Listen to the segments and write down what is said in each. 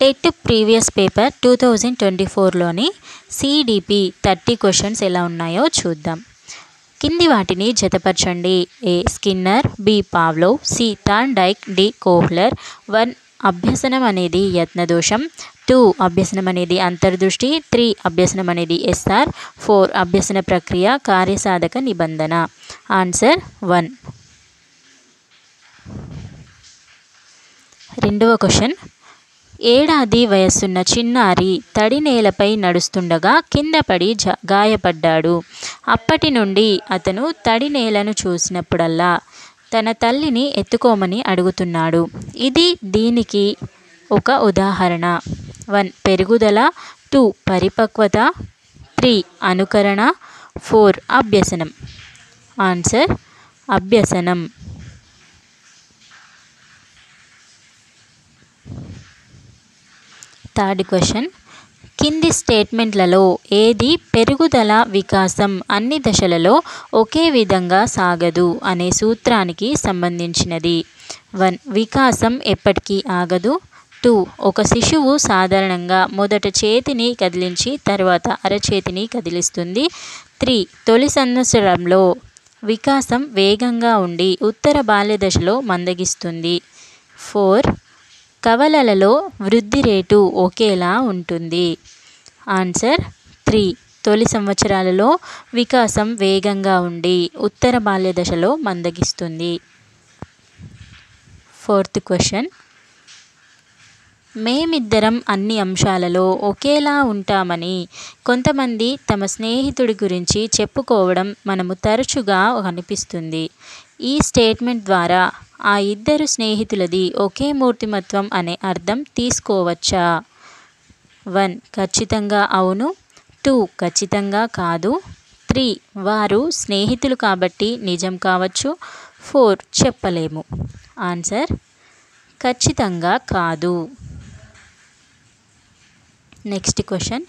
TET previous paper 2024లోని CDP 30 questions ఎలా ఉన్నాయో చూద్దాం. కింది వాటిని జతపరచండి. A Skinner, B Pavlov, C Thorndike, D Kohler. 1 అభ్యసనం అనేది యత్నదోషం, 2 అభ్యసనం అనేది అంతర్దృష్టి, 3 అభ్యసనం అనేది ఎస్ఆర్, 4 అభ్యసన ప్రక్రియ కార్యసాధక నిబంధన. ఆన్సర్ 1. రెండవ క్వశ్చన్. ఏడాది వయస్సున్న చిన్నారి తడి నేలపై నడుస్తుండగా కింద పడి గాయపడ్డాడు. అప్పటి నుండి అతను తడి నేలను చూసినప్పుడల్లా తన తల్లిని ఎత్తుకోమని అడుగుతున్నాడు. ఇది దీనికి ఒక ఉదాహరణ. 1 పెరుగుదల, 2 పరిపక్వత, 3 అనుకరణ, 4 అభ్యసనం. ఆన్సర్ అభ్యసనం. Third question. కింది స్టేట్మెంట్లలో ఏది పెరుగుదల, వికాసం అన్ని దశలలో ఒకే విధంగా సాగదు అనే సూత్రానికి సంబంధించినది? 1 వికాసం ఎప్పటికీ ఆగదు, 2 ఒక శిశువు సాధారణంగా మొదట చేతిని కదిలించి తర్వాత అరచేతిని కదిలిస్తుంది, 3 తొలి సంవత్సరంలో వికాసం వేగంగా ఉండి ఉత్తర బాల్య దశలో మందగిస్తుంది, 4 కవలలలో వృద్ధి రేటు ఒకేలా ఉంటుంది. ఆన్సర్ 3 తొలి సంవత్సరాలలో వికాసం వేగంగా ఉండి ఉత్తర బాల్య దశలో మందగిస్తుంది. Fourth question. మేమిద్దరం అన్ని అంశాలలో ఒకేలా ఉంటామని కొంతమంది తమ స్నేహితుడి గురించి చెప్పుకోవడం మనము తరచుగా కనిపిస్తుంది. ఈ స్టేట్మెంట్ ద్వారా ఆ ఇద్దరు స్నేహితులది ఒకే మూర్తిమత్వం అనే అర్థం తీసుకోవచ్చా? 1 ఖచ్చితంగా అవును, 2 ఖచ్చితంగా కాదు, 3 వారు స్నేహితులు కాబట్టి నిజం కావచ్చు, 4 చెప్పలేము. ఆన్సర్ ఖచ్చితంగా కాదు. Next question.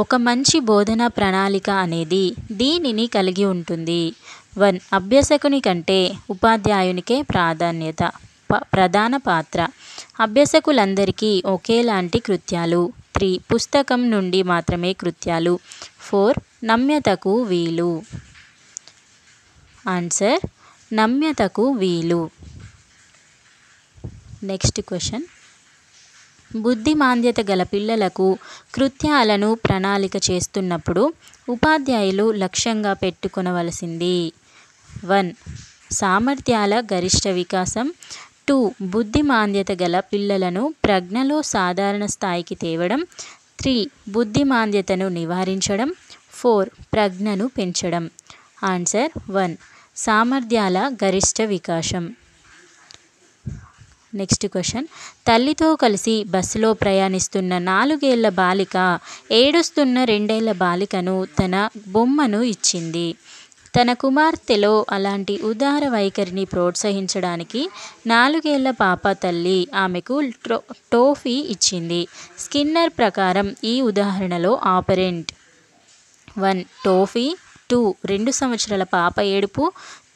ఒక మంచి బోధనా ప్రణాళిక అనేది దీనిని కలిగి ఉంటుంది? 1 అభ్యసకుని కంటే ఉపాధ్యాయునికే ప్రధాన పాత్ర, అభ్యసకులందరికీ ఒకేలాంటి కృత్యాలు, 3 పుస్తకం నుండి మాత్రమే కృత్యాలు, 4 నమ్యతకు వీలు. ఆన్సర్ నమ్యతకు వీలు. Next question. బుద్ధిమాంద్యత గల పిల్లలకు కృత్యాలను ప్రణాళిక చేస్తున్నప్పుడు ఉపాధ్యాయులు లక్ష్యంగా పెట్టుకొనవలసింది? 1 సామర్థ్యాల గరిష్ట వికాసం, 2 బుద్ధిమాంద్యత గల పిల్లలను ప్రజ్ఞలో సాధారణ స్థాయికి తేవడం, 3 బుద్ధిమాంద్యతను నివారించడం, 4 ప్రజ్ఞను పెంచడం. ఆన్సర్ 1 సామర్థ్యాల గరిష్ట వికాసం. Next question. తల్లితో కలిసి బస్సులో ప్రయాణిస్తున్న 4 ఏళ్ల బాలిక ఏడుస్తున్న 2 ఏళ్ల బాలికను తన బొమ్మను ఇచ్చింది. తన కుమార్తెలో అలాంటి ఉదార వైఖరిని ప్రోత్సహించడానికి 4 ఏళ్ల పాప తల్లి ఆమెకు టోఫీ ఇచ్చింది. స్కిన్నర్ ప్రకారం ఈ ఉదాహరణలో ఆపరెంట్ 1 టోఫీ, 2 2 సంవత్సరాల పాప ఏడుపు,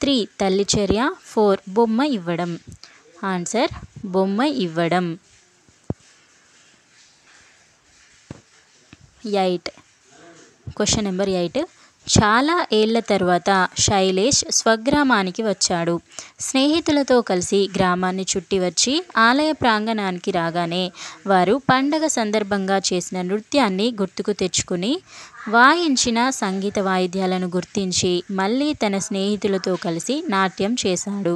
3 తల్లి చర్య, 4 బొమ్మ ఇవ్వడం. ఆన్సర్ బొమ్మ ఇవ్వడం. 8 క్వశ్చన్ నెంబర్ 8. చాలా ఏళ్ల తర్వాత శైలేష్ స్వగ్రామానికి వచ్చాడు. స్నేహితులతో కలిసి గ్రామాన్ని చుట్టి వచ్చి ఆలయ ప్రాంగణానికి రాగానే వారు పండగ సందర్భంగా చేసిన నృత్యాన్ని గుర్తుకు తెచ్చుకుని వాయించిన సంగీత వాయిద్యాలను గుర్తించి మళ్ళీ తన స్నేహితులతో కలిసి నాట్యం చేశాడు.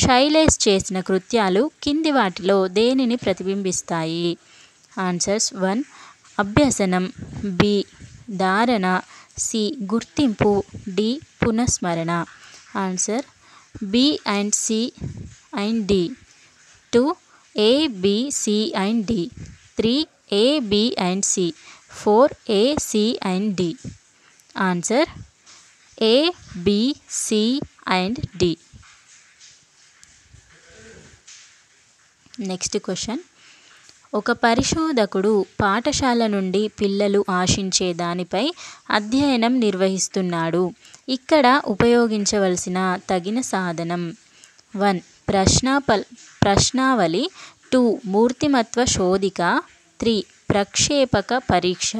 శైలేష్ చేసిన కృత్యాలు కింది వాటిలో దేనిని ప్రతిబింబిస్తాయి? ఆన్సర్స్ 1 అభ్యసనం, బి ధారణ, సి గుర్తింపు, డి పునఃస్మరణ. Answer B and C and D. 2 A, B, C and D, 3 A, B and C, 4 A, C and D. Answer A, B, C and D. Next question. ఒక పరిశోధకుడు పాఠశాల నుండి పిల్లలు ఆశించే దానిపై అధ్యయనం నిర్వహిస్తున్నాడు. ఇక్కడ ఉపయోగించవలసిన తగిన సాధనం: 1 ప్రశ్నావళి, 2 మూర్తిమత్వ శోధిక, 3 ప్రక్షేపక పరీక్ష,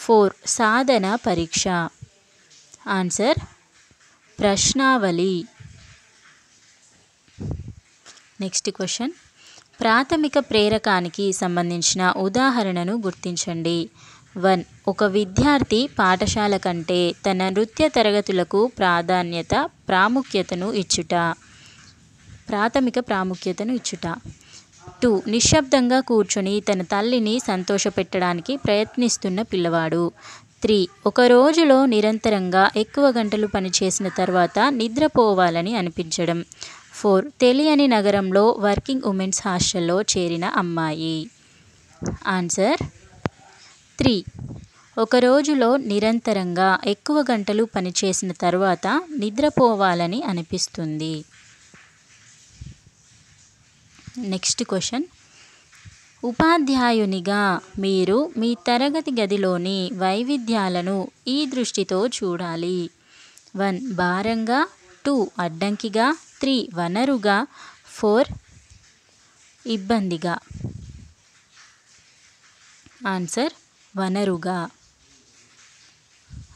4 సాధన పరీక్ష. ఆన్సర్ ప్రశ్నావళి. నెక్స్ట్ క్వశ్చన్, ప్రాథమిక ప్రేరకానికి సంబంధించిన ఉదాహరణను గుర్తించండి. 1 ఒక విద్యార్థి పాఠశాల కంటే తన నృత్య తరగతులకు ప్రాముఖ్యతను ఇచ్చుట. ప్రాథమిక ప్రాముఖ్యతను ఇచ్చుట. 2 నిశ్శబ్దంగా కూర్చొని తన తల్లిని సంతోషపెట్టడానికి ప్రయత్నిస్తున్న పిల్లవాడు. 3 ఒక రోజులో నిరంతరంగా ఎక్కువ గంటలు పనిచేసిన తర్వాత నిద్రపోవాలని అనిపించడం. 4 తెలియని నగరంలో వర్కింగ్ ఉమెన్స్ హాస్టల్లో చేరిన అమ్మాయి. ఆన్సర్ 3 ఒక రోజులో నిరంతరంగా ఎక్కువ గంటలు పనిచేసిన తర్వాత నిద్రపోవాలని అనిపిస్తుంది. నెక్స్ట్ క్వశ్చన్, ఉపాధ్యాయునిగా మీరు మీ తరగతి గదిలోని వైవిధ్యాలను ఈ దృష్టితో చూడాలి. 1 భారంగా, 2 అడ్డంకిగా, 3 వనరుగా, 4 ఇబ్బందిగా. ఆన్సర్ వనరుగా.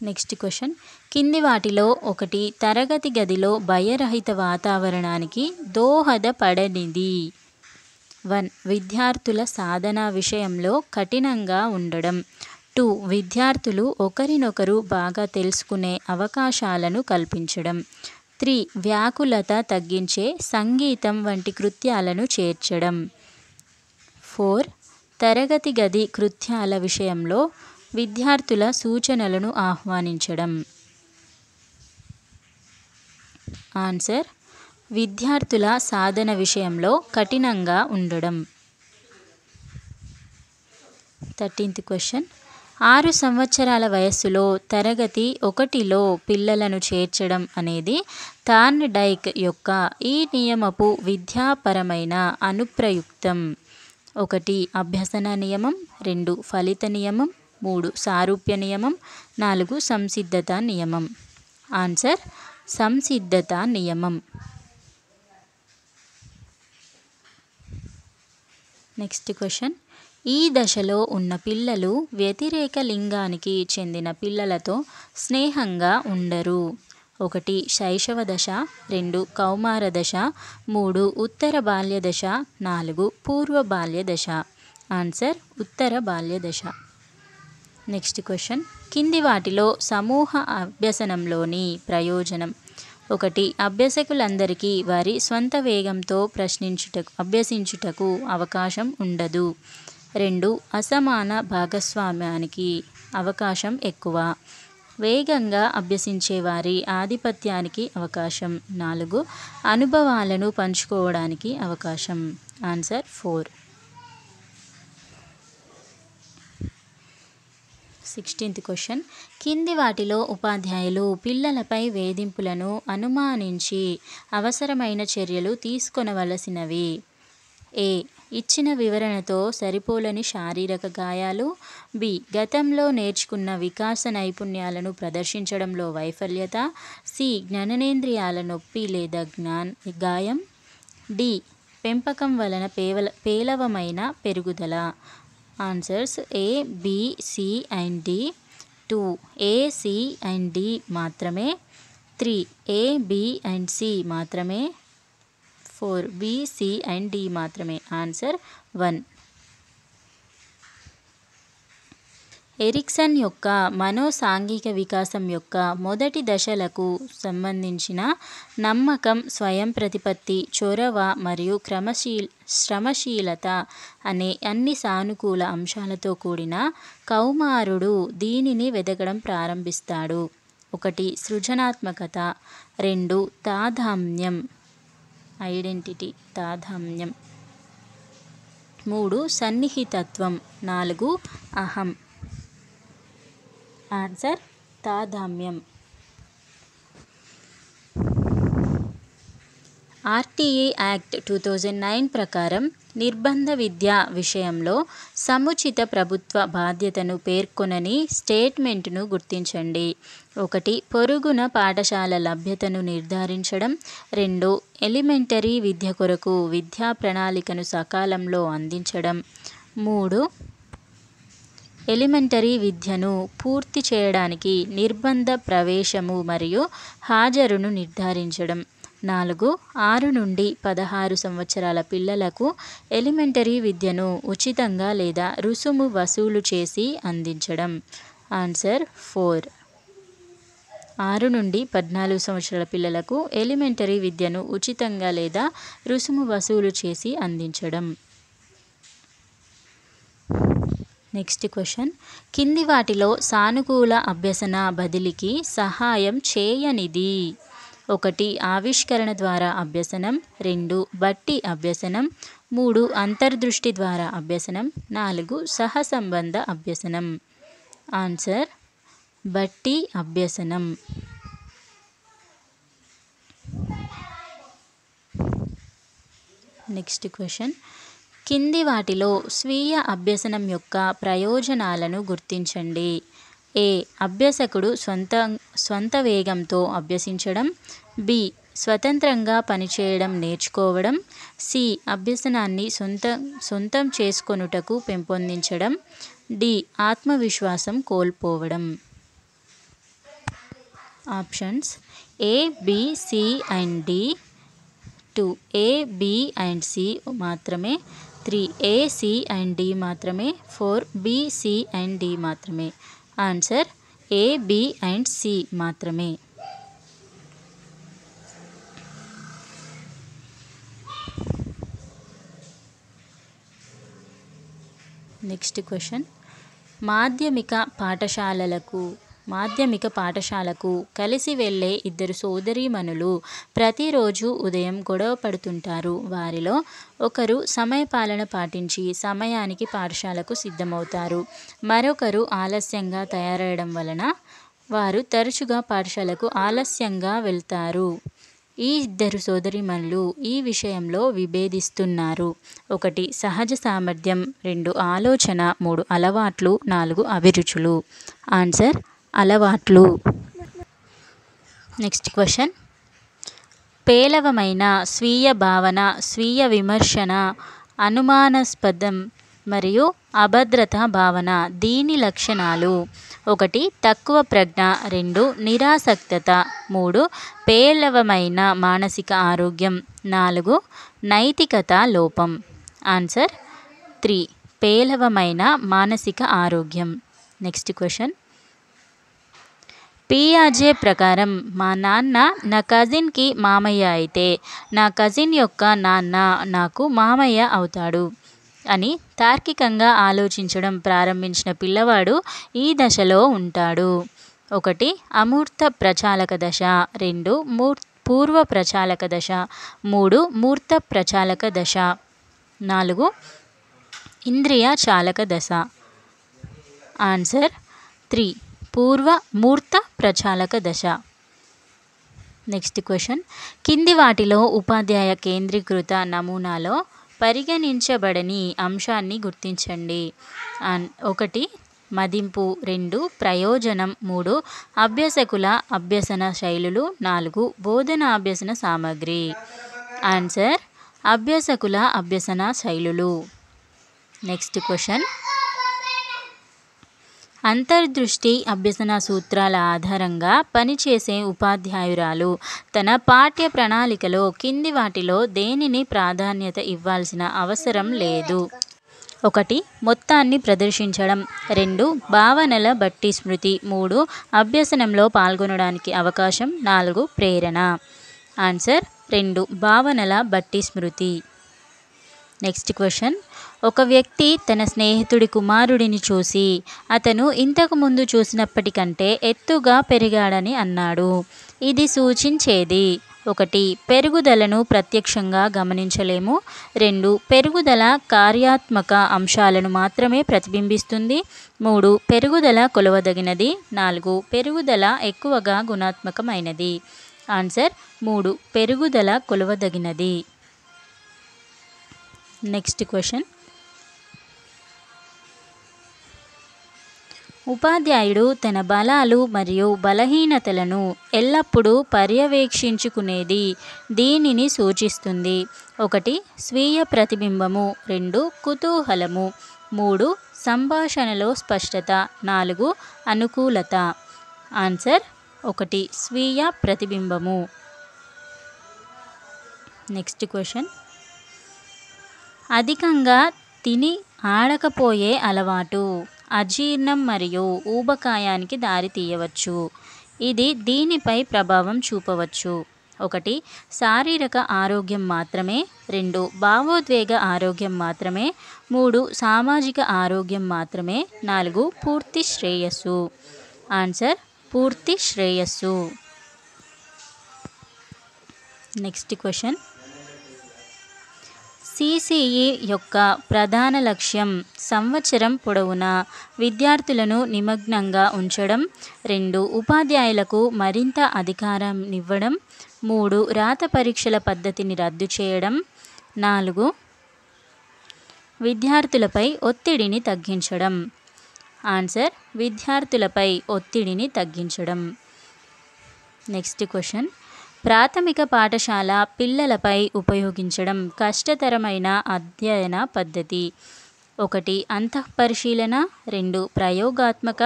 నెక్స్ట్ క్వశ్చన్, కింది వాటిలో ఒకటి తరగతి గదిలో భయరహిత వాతావరణానికి దోహదపడనిది. 1 విద్యార్థుల సాధన విషయంలో కఠినంగా ఉండడం. 2 విద్యార్థులు ఒకరినొకరు బాగా తెలుసుకునే అవకాశాలను కల్పించడం. 3 వ్యాకులత తగ్గించే సంగీతం వంటి కృత్యాలను చేర్చడం. 4 తరగతి గది కృత్యాల విషయంలో విద్యార్థుల సూచనలను ఆహ్వానించడం. ఆన్సర్ విద్యార్థుల సాధన విషయంలో కఠినంగా ఉండడం. 13th క్వశ్చన్, 6 సంవత్సరాల వయస్సులో తరగతి 1లో పిల్లలను చేర్చడం అనేది థార్న్డైక్ యొక్క ఈ నియమపు విద్యాపరమైన అనుప్రయుక్తం. 1 అభ్యసన నియమం, 2 ఫలిత నియమం, 3 సారూప్య నియమం, 4 సంసిద్ధత నియమం. ఆన్సర్ సంసిద్ధత నియమం. నెక్స్ట్ క్వశ్చన్, ఈ దశలో ఉన్న పిల్లలు వ్యతిరేక లింగానికి చెందిన పిల్లలతో స్నేహంగా ఉండరు. 1 శైశవ దశ, 2 కౌమార దశ, 3 ఉత్తర బాల్య దశ, 4 పూర్వ బాల్య దశ. ఆన్సర్ ఉత్తర బాల్య దశ. నెక్స్ట్ క్వశ్చన్, కింది వాటిలో సమూహ అభ్యసనంలోని ప్రయోజనం. 1 అభ్యసకులందరికీ వారి స్వంత వేగంతో అభ్యసించుటకు అవకాశం ఉండదు. 2 అసమాన భాగస్వామ్యానికి అవకాశం ఎక్కువ. వేగంగా అభ్యసించే వారి ఆధిపత్యానికి అవకాశం. 4 అనుభవాలను పంచుకోవడానికి అవకాశం. ఆన్సర్ 4. 16th క్వశ్చన్, కింది వాటిలో ఉపాధ్యాయులు పిల్లలపై వేధింపులను అనుమానించి అవసరమైన చర్యలు తీసుకొనవలసినవి. A ఇచ్చిన వివరణతో సరిపోలని శారీరక గాయాలు. B గతంలో నేర్చుకున్న వికాస నైపుణ్యాలను ప్రదర్శించడంలో వైఫల్యత. C జ్ఞానేంద్రియాల నొప్పి లేదా గాయం. D పెంపకం వలన పేలవమైన పెరుగుదల. Answers A, B, C and D. 2 A, C and D మాత్రమే. 3 A, B and C మాత్రమే. 4 B, C and D మాత్రమే. ఆన్సర్ 1. ఎరిక్సన్ యొక్క మనోసాంఘిక వికాసం యొక్క మొదటి దశలకు సంబంధించిన నమ్మకం, స్వయం ప్రతిపత్తి, చొరవ మరియు శ్రమశీలత అనే అన్ని సానుకూల అంశాలతో కూడిన కౌమారుడు దీనిని వెదకడం ప్రారంభిస్తాడు. 1 సృజనాత్మకత, 2 తాదాత్మ్యం ఐడెంటిటీ తాదాత్మ్యం, 3 సన్నిహితత్వం, 4 అహం. ఆన్సర్ తాదాత్మ్యం. RTA యాక్ట్ 2009 ప్రకారం నిర్బంధ విద్య విషయంలో సముచిత ప్రభుత్వ బాధ్యతను పేర్కొనని స్టేట్మెంట్ను గుర్తించండి. 1 పొరుగున పాఠశాల లభ్యతను నిర్ధారించడం. 2 ఎలిమెంటరీ విద్య కొరకు విద్యా ప్రణాళికను సకాలంలో అందించడం. 3 ఎలిమెంటరీ విద్యను పూర్తి చేయడానికి నిర్బంధ ప్రవేశము మరియు హాజరును నిర్ధారించడం. 4. 6 నుండి 16 సంవత్సరాల పిల్లలకు ఎలిమెంటరీ విద్యను ఉచితంగా లేదా రుసుము వసూలు చేసి అందించడం. ఆన్సర్ 4. 6 నుండి 14 సంవత్సరాల పిల్లలకు ఎలిమెంటరీ విద్యను ఉచితంగా లేదా రుసుము వసూలు చేసి అందించడం. నెక్స్ట్ క్వశ్చన్, కింది వాటిలో సానుకూల అభ్యసన బదిలీకి సహాయం చేయనిది. 1. ఆవిష్కరణ ద్వారా అభ్యసనం. 2. బట్టి అభ్యసనం. 3. అంతర్దృష్టి ద్వారా అభ్యసనం. 4. సహసంబంధ అభ్యసనం. ఆన్సర్ బట్టి అభ్యసనం. నెక్స్ట్ క్వశ్చన్, కింది వాటిలో స్వీయ అభ్యసనం యొక్క ప్రయోజనాలను గుర్తించండి. ఏ. అభ్యసకుడు స్వంత వేగంతో అభ్యసించడం. బి. స్వతంత్రంగా పనిచేయడం నేర్చుకోవడం. సి. అభ్యసనాన్ని సొంతం చేసుకొనుటకు పెంపొందించడం. డి. ఆత్మవిశ్వాసం కోల్పోవడం. Options A, B, C and D. 2. A, B and C మాత్రమే. 3. ఏ, సి అండ్ డి మాత్రమే. 4. బి, సి అండ్ డి మాత్రమే. Answer A, B and C మాత్రమే. నెక్స్ట్ క్వశ్చన్, మాధ్యమిక పాఠశాలకు కలిసి వెళ్ళే 2 సోదరీమణులు ప్రతిరోజు ఉదయం గొడవ పడుతుంటారు. వారిలో ఒకరు సమయపాలన పాటించి సమయానికి పాఠశాలకు సిద్ధమవుతారు. మరొకరు ఆలస్యంగా తయారవడం వలన వారు తరచుగా పాఠశాలకు ఆలస్యంగా వెళ్తారు. ఈ 2 సోదరీమణులు ఈ విషయంలో విభేదిస్తున్నారు. 1. సహజ సామర్థ్యం. 2. ఆలోచన. 3. అలవాట్లు. 4. అభిరుచులు. ఆన్సర్ అలవాట్లు. నెక్స్ట్ క్వశ్చన్, పేలవమైన స్వీయ భావన, స్వీయ విమర్శన, అనుమానాస్పదం మరియు అభద్రతా భావన. దీని లక్షణాలు. 1. తక్కువ ప్రజ్ఞ. 2. నిరాసక్తత. 3. పేలవమైన మానసిక ఆరోగ్యం. 4. నైతికత లోపం. ఆన్సర్ 3. పేలవమైన మానసిక ఆరోగ్యం. నెక్స్ట్ క్వశ్చన్, పియాజే ప్రకారం మా నాన్న నా కజిన్కి మామయ్య అయితే నా కజిన్ యొక్క నాన్న నాకు మామయ్య అవుతాడు అని తార్కికంగా ఆలోచించడం ప్రారంభించిన పిల్లవాడు ఈ దశలో ఉంటాడు. 1. అమూర్త ప్రచాలక దశ. 2. పూర్వ ప్రచాలక దశ. 3. మూర్త ప్రచాలక దశ. 4. ఇంద్రియ చాలక దశ. ఆన్సర్ 3. మూర్త ప్రచాలక దశ. నెక్స్ట్ క్వశ్చన్, కింది వాటిలో ఉపాధ్యాయ కేంద్రీకృత నమూనాలో పరిగణించబడని అంశాన్ని గుర్తించండి. 1. మదింపు. 2. ప్రయోజనం. 3. అభ్యాసకుల అభ్యసన శైలులు. 4. బోధన అభ్యసన సామగ్రి. ఆన్సర్ అభ్యాసకుల అభ్యసన శైలులు. నెక్స్ట్ క్వశ్చన్, అంతర్దృష్టి అభ్యసన సూత్రాల ఆధారంగా పనిచేసే ఉపాధ్యాయురాలు తన పాఠ్య ప్రణాళికలో కింది వాటిలో దేనిని ప్రాధాన్యత ఇవ్వాల్సిన అవసరం లేదు. 1. మొత్తాన్ని ప్రదర్శించడం. 2. భావనల బట్టి స్మృతి. 3. అభ్యసనంలో పాల్గొనడానికి అవకాశం. 4. ప్రేరణ. ఆన్సర్ 2. భావనల బట్టి స్మృతి. నెక్స్ట్ క్వశ్చన్, ఒక వ్యక్తి తన స్నేహితుడి కుమారుడిని చూసి అతను ఇంతకుముందు చూసినప్పటికంటే ఎత్తుగా పెరిగాడని అన్నాడు. ఇది సూచించేది. 1. పెరుగుదలను ప్రత్యక్షంగా గమనించలేము. 2. పెరుగుదల కార్యాత్మక అంశాలను మాత్రమే ప్రతిబింబిస్తుంది. 3. పెరుగుదల కొలవదగినది. 4. పెరుగుదల ఎక్కువగా గుణాత్మకమైనది. ఆన్సర్ 3. పెరుగుదల కొలవదగినది. నెక్స్ట్ క్వశ్చన్, ఉపాధ్యాయుడు తన బలాలు మరియు బలహీనతలను ఎల్లప్పుడూ పర్యవేక్షించుకునేది దీనిని సూచిస్తుంది. 1. స్వీయ ప్రతిబింబము. 2. కుతూహలము. 3 సంభాషణలో స్పష్టత, 4 అనుకూలత. ఆన్సర్ 1 స్వీయ ప్రతిబింబము. Next question. అధికంగా తిని ఆడకపోయే అలవాటు అజీర్ణం మరియు ఊబకాయానికి దారి తీయవచ్చు. ఇది దీనిపై ప్రభావం చూపవచ్చు. 1 శారీరక ఆరోగ్యం మాత్రమే, 2 భావోద్వేగ ఆరోగ్యం మాత్రమే, 3 సామాజిక ఆరోగ్యం మాత్రమే, 4 పూర్తి శ్రేయస్సు. ఆన్సర్ పూర్తి శ్రేయస్సు. Next question. సిసిఈ యొక్క ప్రధాన లక్ష్యం సంవత్సరం పొడవునా విద్యార్థులను నిమగ్నంగా ఉంచడం, 2 ఉపాధ్యాయులకు మరింత అధికారంనివ్వడం, 3 రాత పరీక్షల పద్ధతిని రద్దు చేయడం, 4 విద్యార్థులపై ఒత్తిడిని తగ్గించడం. ఆన్సర్ విద్యార్థులపై ఒత్తిడిని తగ్గించడం. Next question. ప్రాథమిక పాఠశాల పిల్లలపై ఉపయోగించడం కష్టతరమైన అధ్యయన పద్ధతి. 1 అంతఃపరిశీలన, 2 ప్రయోగాత్మక,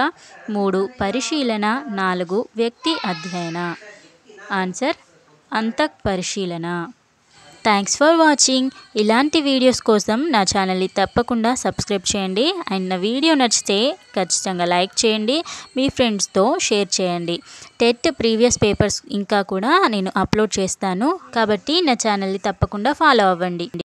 3 పరిశీలన, 4 వ్యక్తి అధ్యయన. ఆన్సర్ అంతఃపరిశీలన. Thanks for watching. ఇలాంటి వీడియోస్ కోసం నా ఛానల్ని తప్పకుండా సబ్స్క్రైబ్ చేయండి. అండ్ నా వీడియో నచ్చితే ఖచ్చితంగా లైక్ చేయండి, మీ ఫ్రెండ్స్తో షేర్ చేయండి. టెట్ ప్రీవియస్ పేపర్స్ ఇంకా కూడా నేను అప్లోడ్ చేస్తాను, కాబట్టి నా ఛానల్ని తప్పకుండా ఫాలో అవ్వండి.